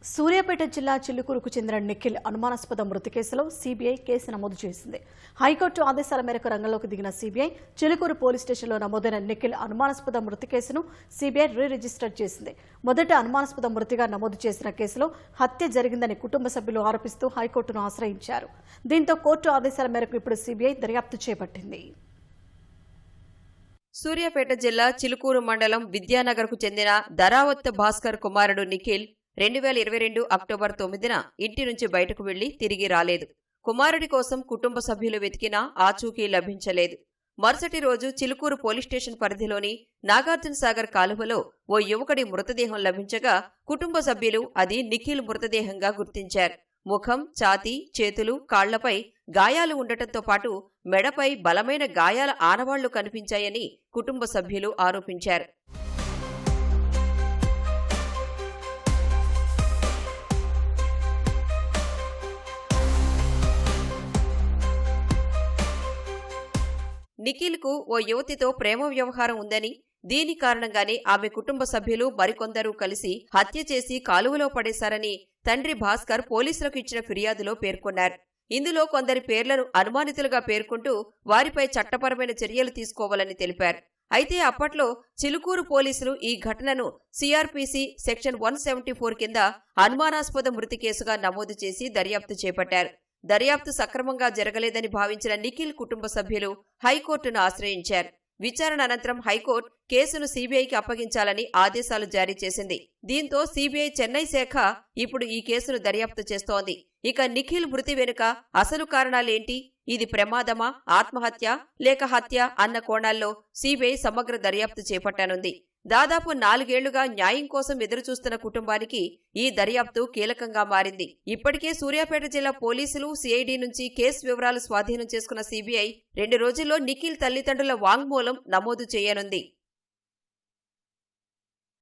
సూర్యాపేట జిల్లా చిలుకూరుకు చెందిన నిఖిల్ అనుమానాస్పద మృతి కేసులో సీబీఐ కేసు నమోదు చేసింది. హైకోర్టు ఆదేశాల మేరకు రంగంలోకి దిగిన సీబీఐ చిలుకూరు పోలీస్ స్టేషన్లో నమోదైన నిఖిల్ అనుమానాస్పద మృతి కేసును సీబీఐ రిజిస్టర్ చేసింది. మొదట అనుమానాస్పద మృతిగా నమోదు చేసిన కేసులో హత్య జరిగిందని కుటుంబ సభ్యులు ఆరోపిస్తూ హైకోర్టును ఆశ్రయించారు. దీంతో కోర్టు ఆదేశాల మేరకు ఇప్పుడు సీబీఐ దర్యాప్తు చేపట్టింది. సూర్యాపేట జిల్లా చిలుకూరు మండలం విద్యానగర్కు చెందిన ధరావత్ భాస్కర్ కుమారుడు నిఖిల్ 2022 అక్టోబర్ 9న ఇంటి నుంచి బయటకు వెళ్లి తిరిగి రాలేదు. కుమారుడి కోసం కుటుంబ సభ్యులు వెతికినా ఆచూకీ లభించలేదు. మరుసటి రోజు చిలుకూరు పోలీస్ స్టేషన్ పరిధిలోని నాగార్జునసాగర్ కాలువలో ఓ యువకుడి మృతదేహం లభించగా కుటుంబ సభ్యులు అది నిఖిల్ మృతదేహంగా గుర్తించారు. ముఖం, ఛాతీ, చేతులు, కాళ్లపై గాయాలు ఉండటంతో పాటు మెడపై బలమైన గాయాల ఆనవాళ్లు కనిపించాయని కుటుంబ సభ్యులు ఆరోపించారు. నిఖిల్కు ఓ యువతితో ప్రేమ వ్యవహారం ఉందని, దీని కారణంగానే ఆమె కుటుంబ సభ్యులు మరికొందరూ కలిసి హత్య చేసి కాలువలో పడేశారని తండ్రి భాస్కర్ పోలీసులకు ఇచ్చిన ఫిర్యాదులో పేర్కొన్నారు. ఇందులో కొందరి పేర్లను అనుమానితులుగా పేర్కొంటూ వారిపై చట్టపరమైన చర్యలు తీసుకోవాలని తెలిపారు. అయితే అప్పట్లో చిలుకూరు పోలీసులు ఈ ఘటనను సిఆర్పిసి సెక్షన్ 174 కింద అనుమానాస్పద మృతి కేసుగా నమోదు చేసి దర్యాప్తు చేపట్టారు. దర్యాప్తు సక్రమంగా జరగలేదని భావించిన నిఖిల్ కుటుంబ సభ్యులు హైకోర్టును ఆశ్రయించారు. విచారణ అనంతరం హైకోర్టు కేసును సీబీఐకి అప్పగించాలని ఆదేశాలు జారీ చేసింది. దీంతో సీబీఐ చెన్నై శాఖ ఇప్పుడు ఈ కేసును దర్యాప్తు చేస్తోంది. ఇక నిఖిల్ మృతి వెనుక అసలు కారణాలేంటి, ఇది ప్రమాదమా, ఆత్మహత్య లేక హత్య అన్న కోణాల్లో సీబీఐ సమగ్ర దర్యాప్తు చేపట్టనుంది. దాదాపు 4 ఏళ్లుగా న్యాయం కోసం ఎదురుచూస్తున్న కుటుంబానికి ఈ దర్యాప్తు కీలకంగా మారింది. ఇప్పటికే సూర్యాపేట జిల్లా పోలీసులు సిఐడి నుంచి కేసు వివరాలు స్వాధీనం చేసుకున్న సీబీఐ 2 రోజుల్లో నిఖిల్ తల్లిదండ్రుల వాంగ్మూలం నమోదు చేయనుంది.